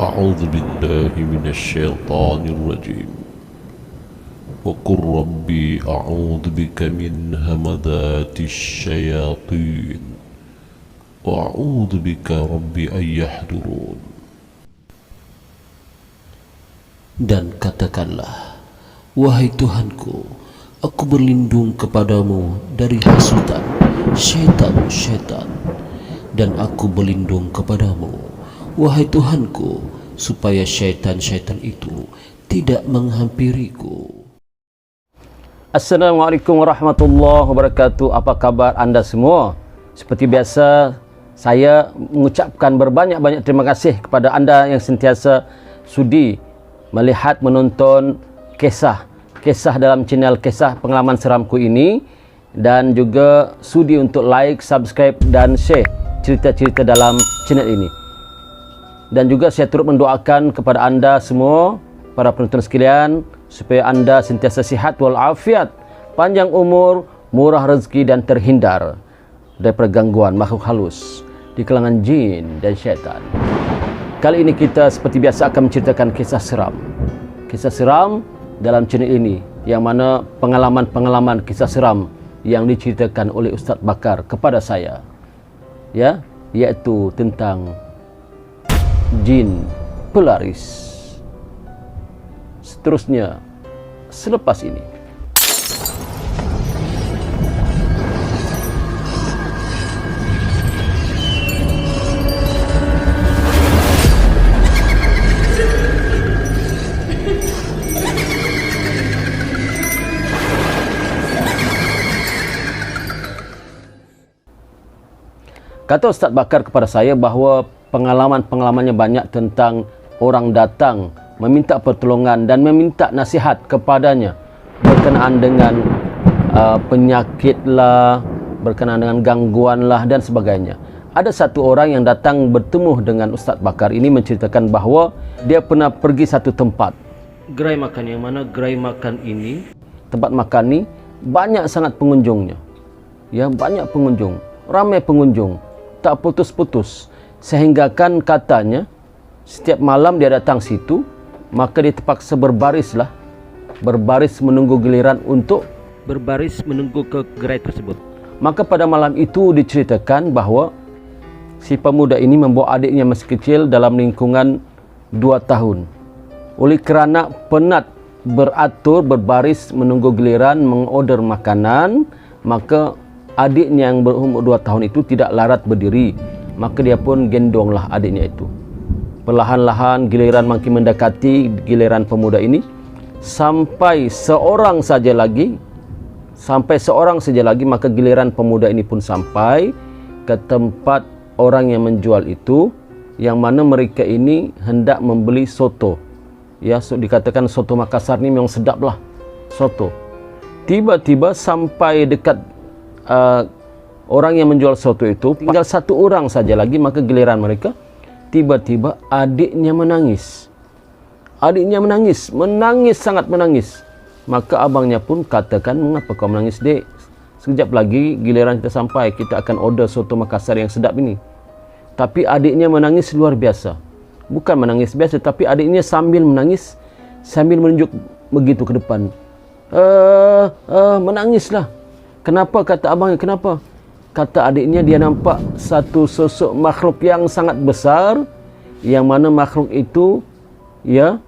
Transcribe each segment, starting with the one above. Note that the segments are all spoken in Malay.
أعوذ بالله من الشيطان الرجيم وقل ربي أعوذ بك من همذات الشياطين وأعوذ بك ربي أن يحضرون. Dan katakanlah, wahai Tuhanku, aku berlindung kepadamu dari hasutan syaitan-syaitan, dan aku berlindung kepadamu, wahai Tuhanku, supaya syaitan-syaitan itu tidak menghampiriku. Assalamualaikum warahmatullahi wabarakatuh. Apa kabar anda semua? Seperti biasa, saya mengucapkan berbanyak-banyak terima kasih kepada anda yang sentiasa sudi melihat, menonton kisah dalam channel Kisah Pengalaman Seramku ini, dan juga sudi untuk like, subscribe dan share cerita-cerita dalam channel ini. Dan juga saya turut mendoakan kepada anda semua, para penonton sekalian, supaya anda sentiasa sihat walafiat, panjang umur, murah rezeki dan terhindar daripada gangguan makhluk halus di kalangan jin dan syaitan. Kali ini kita seperti biasa akan menceritakan kisah seram. Kisah seram dalam channel ini, yang mana pengalaman-pengalaman kisah seram yang diceritakan oleh Ustaz Bakar kepada saya, ya, iaitu tentang jin pelaris. Seterusnya selepas ini. Kata Ustaz Bakar kepada saya bahawa pengalaman-pengalamannya banyak tentang orang datang meminta pertolongan dan meminta nasihat kepadanya berkenaan dengan penyakit lah, berkenaan dengan gangguan lah dan sebagainya. Ada satu orang yang datang bertemu dengan Ustaz Bakar ini menceritakan bahawa dia pernah pergi satu tempat gerai makan, yang mana gerai makan ini, tempat makan ni banyak sangat pengunjungnya. Ya, banyak pengunjung, ramai pengunjung, tak putus-putus, sehingga kan katanya setiap malam dia datang situ, maka dia terpaksa berbaris menunggu giliran untuk berbaris menunggu ke gerai tersebut. Maka pada malam itu diceritakan bahawa si pemuda ini membawa adiknya masih kecil dalam lingkungan 2 tahun. Oleh kerana penat beratur berbaris menunggu giliran mengorder makanan, maka adiknya yang berumur 2 tahun itu tidak larat berdiri, maka dia pun gendonglah adiknya itu. Perlahan-lahan giliran makin mendekati giliran pemuda ini, sampai seorang saja lagi, maka giliran pemuda ini pun sampai ke tempat orang yang menjual itu, yang mana mereka ini hendak membeli soto. Ya, dikatakan soto Makassar ni memang sedap lah, soto. Tiba-tiba sampai dekat orang yang menjual soto itu, tinggal satu orang saja lagi, maka giliran mereka. Tiba-tiba adiknya menangis. Adiknya menangis, sangat menangis. Maka abangnya pun katakan, mengapa kau menangis, dek? Sekejap lagi giliran kita sampai, kita akan order soto Makassar yang sedap ini. Tapi adiknya menangis luar biasa. Bukan menangis biasa, tapi adiknya sambil menangis, sambil menunjuk begitu ke depan. Menangislah. Kenapa? Kata abangnya, kenapa? Kata adiknya, dia nampak satu sosok makhluk yang sangat besar, yang mana makhluk itu, ya,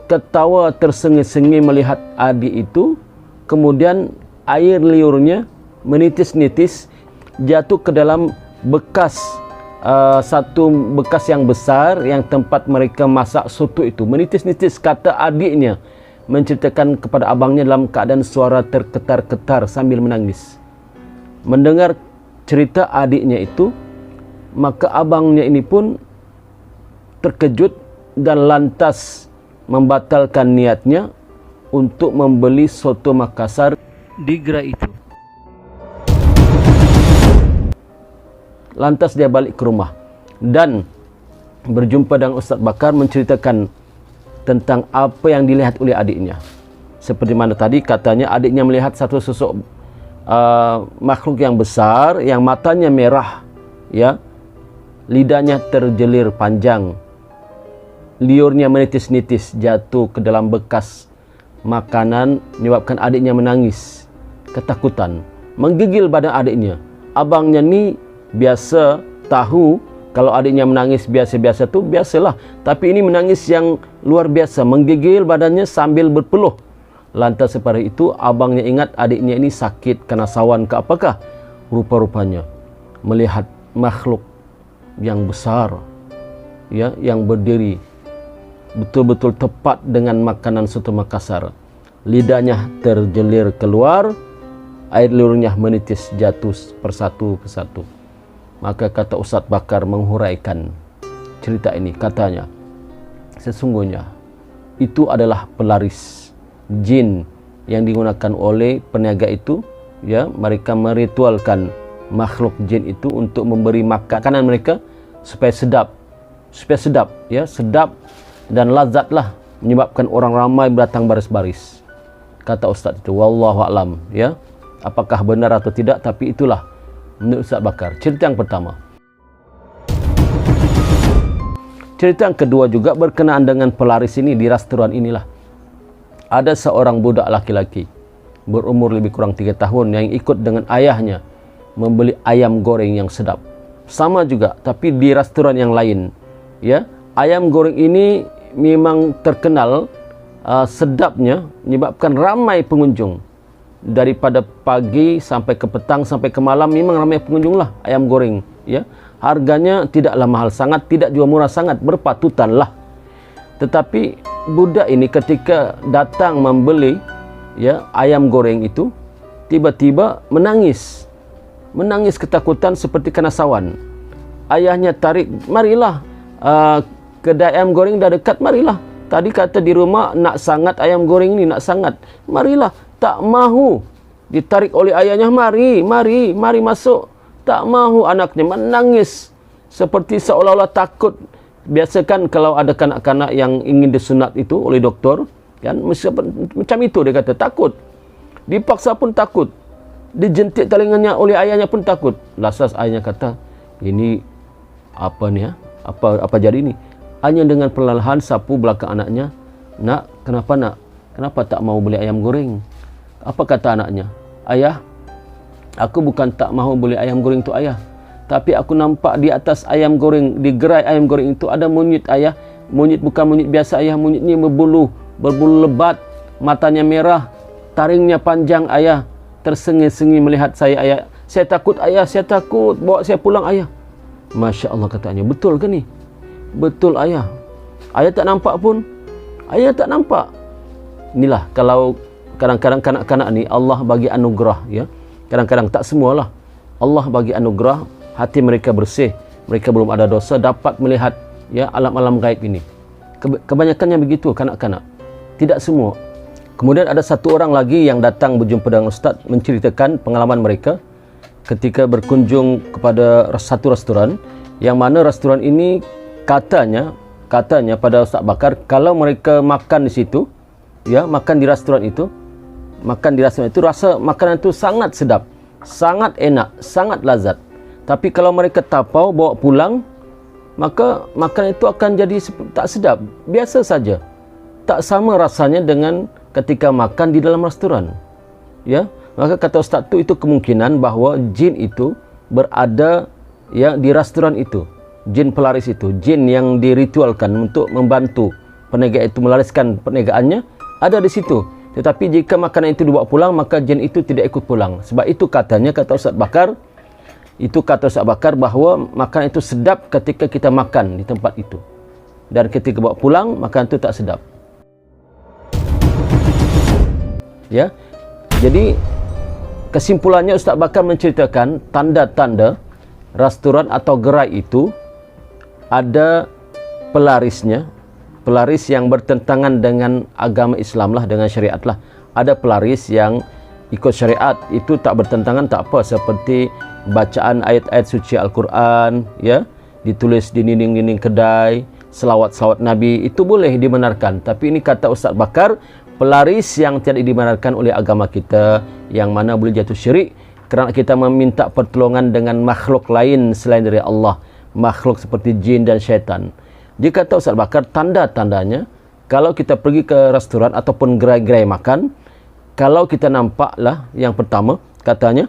ketawa tersengih-sengih melihat adik itu. Kemudian air liurnya menitis-nitis jatuh ke dalam satu bekas yang besar, yang tempat mereka masak soto itu. Menitis-nitis, kata adiknya, menceritakan kepada abangnya dalam keadaan suara terketar-ketar sambil menangis. Mendengar cerita adiknya itu, maka abangnya ini pun terkejut dan lantas membatalkan niatnya untuk membeli soto Makassar di gerai itu. Lantas dia balik ke rumah dan berjumpa dengan Ustaz Bakar, menceritakan tentang apa yang dilihat oleh adiknya. Seperti mana tadi katanya, adiknya melihat satu sosok makhluk yang besar, yang matanya merah, ya, lidahnya terjelir panjang, liurnya menitis-nitis jatuh ke dalam bekas makanan, menyebabkan adiknya menangis ketakutan, menggigil badan adiknya. Abangnya ni biasa tahu kalau adiknya menangis biasa-biasa tu biasalah, tapi ini menangis yang luar biasa, menggigil badannya sambil berpeluh. Lantas pada itu abangnya ingat adiknya ini sakit kena sawan ke apakah, rupa-rupanya melihat makhluk yang besar, ya, yang berdiri betul-betul tepat dengan makanan soto Makassar. Lidahnya terjelir keluar, air liurnya menitis jatuh persatu persatu. Maka kata Ustaz Bakar menghuraikan cerita ini, katanya sesungguhnya itu adalah pelaris jin yang digunakan oleh peniaga itu, ya, mereka meritualkan makhluk jin itu untuk memberi makanan mereka supaya sedap, ya, sedap dan lazatlah, menyebabkan orang ramai datang baris-baris. Kata Ustaz itu, wallahu a'lam, ya, apakah benar atau tidak, tapi itulah menurut Ustaz Bakar cerita yang pertama. Cerita yang kedua juga berkenaan dengan pelaris ini. Di restoran inilah ada seorang budak laki-laki berumur lebih kurang 3 tahun yang ikut dengan ayahnya membeli ayam goreng yang sedap. Sama juga, tapi di restoran yang lain, ya. Ayam goreng ini memang terkenal sedapnya, menyebabkan ramai pengunjung. Daripada pagi sampai ke petang sampai ke malam memang ramai pengunjung lah ayam goreng, ya. Harganya tidaklah mahal sangat, tidak juga murah sangat, berpatutan lah. Tetapi budak ini ketika datang membeli, ya, ayam goreng itu, tiba-tiba menangis ketakutan seperti kena sawan. Ayahnya tarik, marilah, kedai ayam goreng dah dekat, marilah. Tadi kata di rumah nak sangat ayam goreng ini, nak sangat, marilah. Tak mahu, ditarik oleh ayahnya, mari masuk. Tak mahu, anaknya menangis seperti seolah-olah takut. Biasa kan kalau ada kanak-kanak yang ingin disunat itu oleh doktor, kan, macam itu dia kata, takut. Dipaksa pun takut. Dijentik telinganya oleh ayahnya pun takut. Lasas ayahnya kata, ini apa ni, ya? Apa jadi ini? Hanya dengan perlahan sapu belakang anaknya, nak, kenapa nak? Kenapa tak mau beli ayam goreng? Apa kata anaknya? Ayah, aku bukan tak mahu beli ayam goreng itu, ayah. Tapi aku nampak di atas ayam goreng, di gerai ayam goreng itu ada monyet, ayah. Monyet bukan monyet biasa, ayah. Monyet ini berbulu lebat, matanya merah, taringnya panjang, ayah. Tersengi-sengi melihat saya, ayah. Saya takut, ayah, saya takut. Bawa saya pulang, ayah. Masya Allah, katanya. Betul ke ni? Betul, ayah. Ayah tak nampak pun. Ayah tak nampak. Inilah kalau kadang-kadang kanak-kanak ni Allah bagi anugerah, ya. Kadang-kadang, tak semualah. Allah bagi anugerah, hati mereka bersih, mereka belum ada dosa, dapat melihat, ya, alam-alam gaib ini. Kebanyakannya begitu kanak-kanak, tidak semua. Kemudian ada satu orang lagi yang datang berjumpa dengan Ustaz, menceritakan pengalaman mereka ketika berkunjung kepada satu restoran, yang mana restoran ini katanya pada Ustaz Bakar, kalau mereka makan di situ, ya, makan di restoran itu, rasa makanan itu sangat sedap, sangat enak, sangat lazat. Tapi kalau mereka tapau bawa pulang, maka makanan itu akan jadi tak sedap, biasa saja. Tak sama rasanya dengan ketika makan di dalam restoran, ya. Maka kata Ustaz itu kemungkinan bahawa jin itu berada, ya, di restoran itu. Jin pelaris itu, jin yang diritualkan untuk membantu peniaga itu melariskan perniagaannya, ada di situ. Tetapi jika makanan itu dibawa pulang, maka jin itu tidak ikut pulang. Sebab itu katanya, kata Ustaz Bakar, bahawa makanan itu sedap ketika kita makan di tempat itu. Dan ketika bawa pulang, makanan itu tak sedap. Ya. Jadi kesimpulannya Ustaz Bakar menceritakan tanda-tanda restoran atau gerai itu ada pelarisnya. Pelaris yang bertentangan dengan agama Islam lah, dengan syariat lah. Ada pelaris yang ikut syariat, itu tak bertentangan, tak apa. Seperti bacaan ayat-ayat suci Al-Quran, ya, ditulis di dinding-dinding kedai, selawat-selawat Nabi, itu boleh dibenarkan. Tapi ini kata Ustaz Bakar, pelaris yang tidak dibenarkan oleh agama kita, yang mana boleh jatuh syirik, kerana kita meminta pertolongan dengan makhluk lain selain dari Allah. makhluk seperti jin dan syaitan. Dia kata Ustaz Bakar, tanda-tandanya kalau kita pergi ke restoran ataupun gerai-gerai makan, kalau kita nampaklah yang pertama, katanya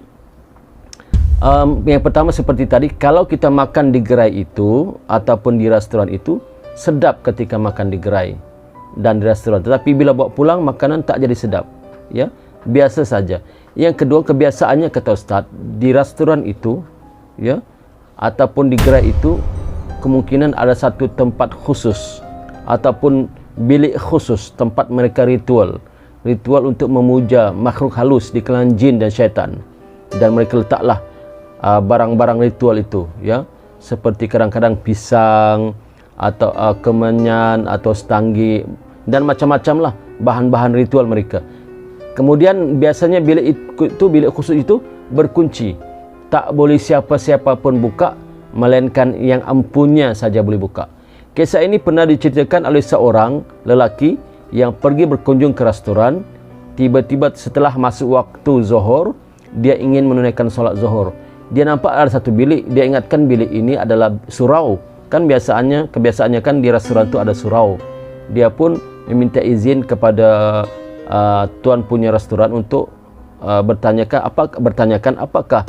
yang pertama seperti tadi, kalau kita makan di gerai itu ataupun di restoran itu, sedap ketika makan di gerai dan di restoran, tetapi bila bawa pulang makanan tak jadi sedap, ya, biasa saja. Yang kedua, kebiasaannya kata Ustaz, di restoran itu, ya, ataupun di gerai itu, kemungkinan ada satu tempat khusus ataupun bilik khusus, tempat mereka ritual untuk memuja makhluk halus di kalangan jin dan syaitan, dan mereka letaklah barang-barang ritual itu, ya, seperti kadang-kadang pisang atau kemenyan atau setanggi dan macam-macam lah bahan-bahan ritual mereka. Kemudian biasanya bilik khusus itu berkunci, tak boleh siapa-siapa pun buka, melainkan yang ampunnya saja boleh buka. Kisah ini pernah diceritakan oleh seorang lelaki yang pergi berkunjung ke restoran. Tiba-tiba setelah masuk waktu zuhur, dia ingin menunaikan solat zuhur. Dia nampak ada satu bilik, dia ingatkan bilik ini adalah surau. Kan kebiasaannya kan di restoran itu ada surau. Dia pun meminta izin kepada tuan punya restoran untuk bertanyakan apakah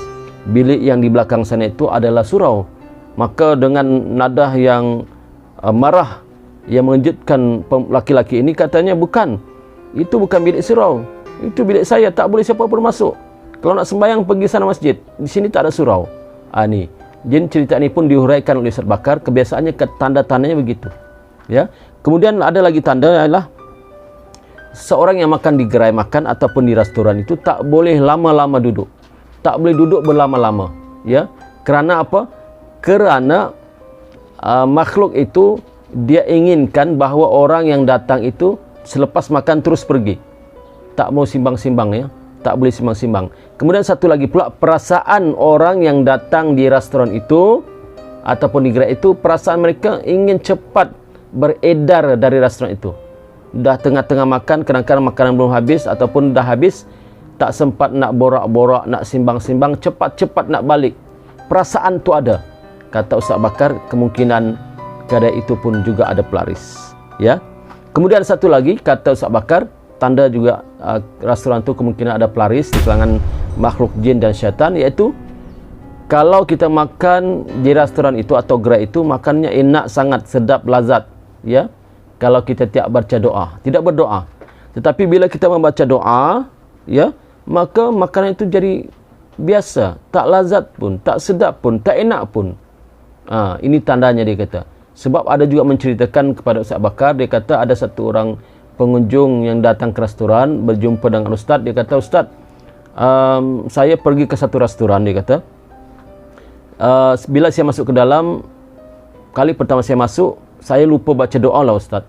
bilik yang di belakang sana itu adalah surau. Maka dengan nada yang marah yang mengejutkan laki-laki ini, katanya, bukan, itu bukan bilik surau, itu bilik saya, tak boleh siapa pun masuk. Kalau nak sembahyang pergi sana masjid, di sini tak ada surau. Ni jin cerita ini pun dihuraikan oleh Ustaz Bakar. Kebiasaannya, tanda-tandanya begitu, ya. Kemudian ada lagi tanda ialah seorang yang makan di gerai makan ataupun di restoran itu tak boleh lama-lama duduk. Tak boleh duduk berlama-lama, ya. Kerana apa? Kerana makhluk itu dia inginkan bahawa orang yang datang itu selepas makan terus pergi. Tak mau simbang-simbang, ya. Tak boleh simbang-simbang. Kemudian satu lagi pula, perasaan orang yang datang di restoran itu ataupun di gerai itu, perasaan mereka ingin cepat beredar dari restoran itu. Dah tengah-tengah makan, kadang-kadang makanan belum habis ataupun dah habis, tak sempat nak borak-borak, nak simbang-simbang, cepat-cepat nak balik. Perasaan tu ada. Kata Ustaz Bakar, kemungkinan kedai itu pun juga ada pelaris, ya. Kemudian satu lagi, kata Ustaz Bakar, tanda juga restoran itu kemungkinan ada pelaris di kalangan makhluk jin dan syaitan, iaitu kalau kita makan di restoran itu atau gerai itu, makannya enak sangat, sedap, lazat, ya. Kalau kita tidak baca doa, tidak berdoa. Tetapi bila kita membaca doa, ya, maka makanan itu jadi biasa, tak lazat pun, tak sedap pun, tak enak pun. Ini tandanya, dia kata. Sebab ada juga menceritakan kepada Ustaz Bakar, dia kata ada satu orang pengunjung yang datang ke restoran, berjumpa dengan Ustaz. Dia kata, Ustaz, saya pergi ke satu restoran, dia kata. Bila saya masuk ke dalam, kali pertama saya masuk, saya lupa baca doa lah Ustaz.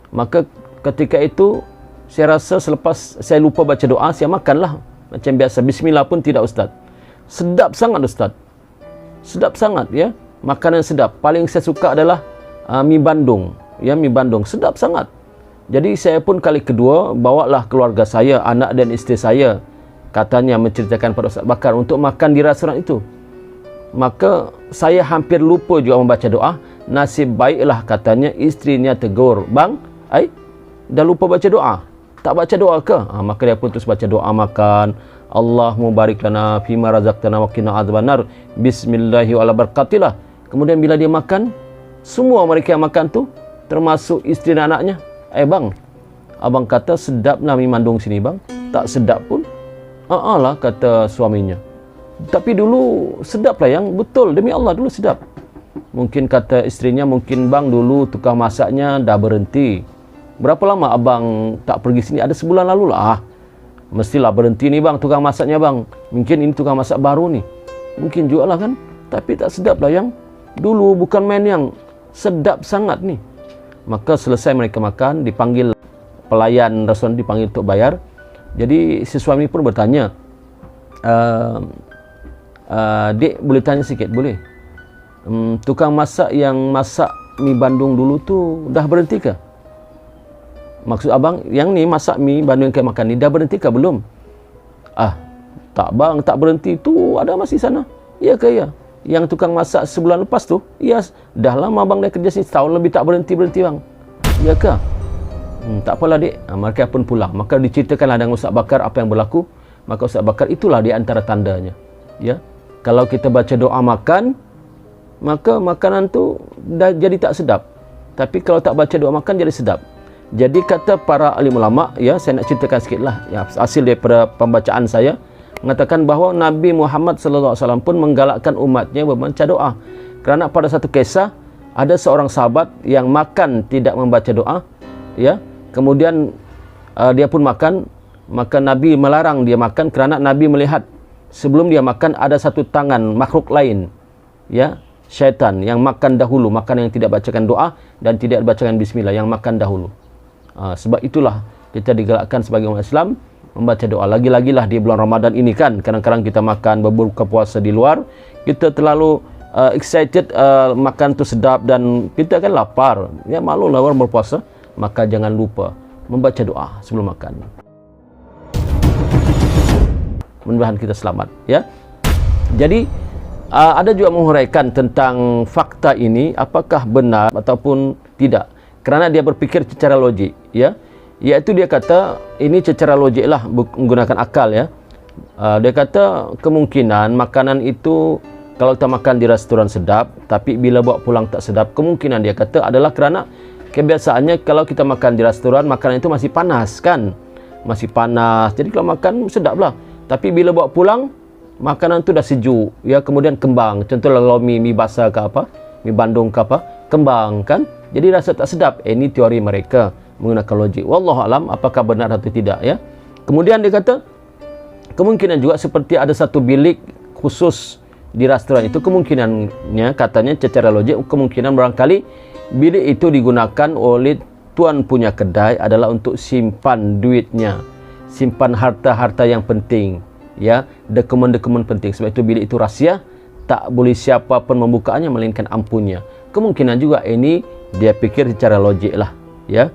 Maka ketika itu, saya rasa selepas saya lupa baca doa, saya makanlah macam biasa. Bismillah pun tidak Ustaz. Sedap sangat Ustaz. Sedap sangat, ya. Makanan sedap. Paling saya suka adalah mi bandung. Ya, mi bandung. Sedap sangat. Jadi saya pun kali kedua, bawalah keluarga saya, anak dan isteri saya, katanya menceritakan pada Ustaz Bakar, untuk makan di restoran itu. Maka saya hampir lupa juga membaca doa. Nasib baiklah, katanya, isterinya tegur, bang, dah lupa baca doa, tak baca doa ke? Maka dia pun terus baca doa makan. Allahumma barik lana fima razaqtana wa qina adzabannar, bismillahi wa ala barakatillah. Kemudian bila dia makan, semua mereka yang makan tu, termasuk isteri dan anaknya, bang, abang kata sedap lah mi mandung sini bang. Tak sedap pun. Lah, kata suaminya. Tapi dulu sedap lah yang, betul, demi Allah dulu sedap. Mungkin kata isterinya, mungkin bang dulu tukang masaknya dah berhenti. Berapa lama abang tak pergi sini? Ada sebulan lalu lah. Mestilah berhenti ni bang, tukang masaknya bang. Mungkin ini tukang masak baru ni. Mungkin juga lah kan. Tapi tak sedap lah yang dulu, bukan main yang sedap sangat ni. Maka selesai mereka makan, dipanggil pelayan restoran, dipanggil untuk bayar. Jadi si suami pun bertanya, Dek, boleh tanya sikit? Boleh. Tukang masak yang masak mi bandung dulu tu dah berhenti ke? Maksud abang, yang ni masak mi bandung yang kayak makan ni dah berhenti ke belum? Tak bang, tak berhenti tu, ada masih sana. Ya ke ya? yang tukang masak sebulan lepas tu, ya dah lama bang dia kerja sini, setahun lebih tak berhenti-berhenti bang. Ya ke? Tak apalah dik. Mereka pun pulang. Maka diceritakanlah dengan Ustaz Bakar apa yang berlaku. Maka Ustaz Bakar, itulah di antara tandanya. Ya, kalau kita baca doa makan, maka makanan tu dah jadi tak sedap. Tapi kalau tak baca doa makan jadi sedap. Jadi kata para alim ulama, ya saya nak ceritakan sikitlah ya, hasil daripada pembacaan saya, mengatakan bahawa Nabi Muhammad SAW pun menggalakkan umatnya membaca doa. Kerana pada satu kisah ada seorang sahabat yang makan tidak membaca doa, ya. Kemudian dia pun makan, maka Nabi melarang dia makan kerana Nabi melihat sebelum dia makan ada satu tangan makhluk lain, ya, syaitan yang makan dahulu, makan yang tidak bacakan doa dan tidak bacakan bismillah, yang makan dahulu. Sebab itulah kita digalakkan sebagai umat Islam membaca doa. Lagi-lagilah di bulan Ramadan ini kan, kadang-kadang kita makan berbuka puasa di luar, kita terlalu excited, makan tu sedap dan kita kan lapar, ya malulah orang berpuasa. Maka jangan lupa membaca doa sebelum makan. Mudah-mudahan kita selamat, ya. Jadi ada juga menghuraikan tentang fakta ini apakah benar ataupun tidak, kerana dia berfikir secara logik, ya. Iaitu dia kata ini secara logik lah, menggunakan akal, ya. Dia kata kemungkinan makanan itu kalau kita makan di restoran sedap, tapi bila bawa pulang tak sedap, kemungkinan dia kata adalah kerana kebiasaannya kalau kita makan di restoran, makanan itu masih panas kan, masih panas. Jadi kalau makan sedap lah. Tapi bila bawa pulang, makanan itu dah sejuk, ya, kemudian kembang. Contohnya kalau mie basah ke apa, mie Bandung ke apa, kembang kan. Jadi rasa tak sedap. Ini teori mereka menggunakan logik. Wallahualam apakah benar atau tidak, ya. Kemudian dia kata kemungkinan juga seperti ada satu bilik khusus di restoran itu, kemungkinannya katanya secara logik kemungkinan barangkali bilik itu digunakan oleh tuan punya kedai adalah untuk simpan duitnya, simpan harta-harta yang penting, ya, dokumen-dokumen penting. Sebab itu bilik itu rahsia, tak boleh siapa pun membukanya melainkan ampunnya. Kemungkinan juga ini dia pikir secara logik lah, ya.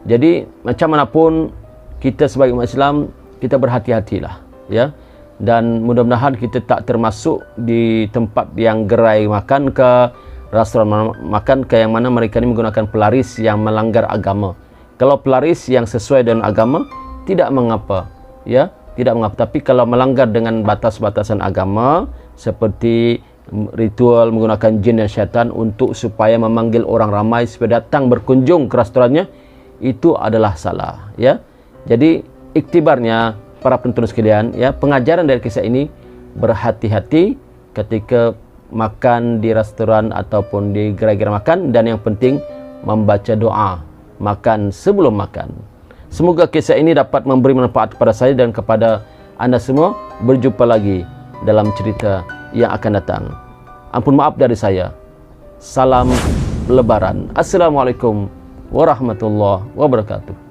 Jadi macam manapun kita sebagai umat Islam, kita berhati-hatilah, ya. Dan mudah-mudahan kita tak termasuk di tempat yang gerai makan ke, restoran makan ke, yang mana mereka ini menggunakan pelaris yang melanggar agama. Kalau pelaris yang sesuai dengan agama, tidak mengapa, ya, tidak mengapa. Tapi kalau melanggar dengan batas-batasan agama, seperti ritual menggunakan jin dan syaitan untuk supaya memanggil orang ramai supaya datang berkunjung ke restorannya, itu adalah salah, ya. Jadi iktibarnya para penonton sekalian, ya, pengajaran dari kisah ini, berhati-hati ketika makan di restoran ataupun di gerai-gerai makan, dan yang penting membaca doa makan sebelum makan. Semoga kisah ini dapat memberi manfaat kepada saya dan kepada anda semua. Berjumpa lagi dalam cerita yang akan datang. Ampun maaf dari saya. Salam Lebaran. Assalamualaikum warahmatullahi wabarakatuh.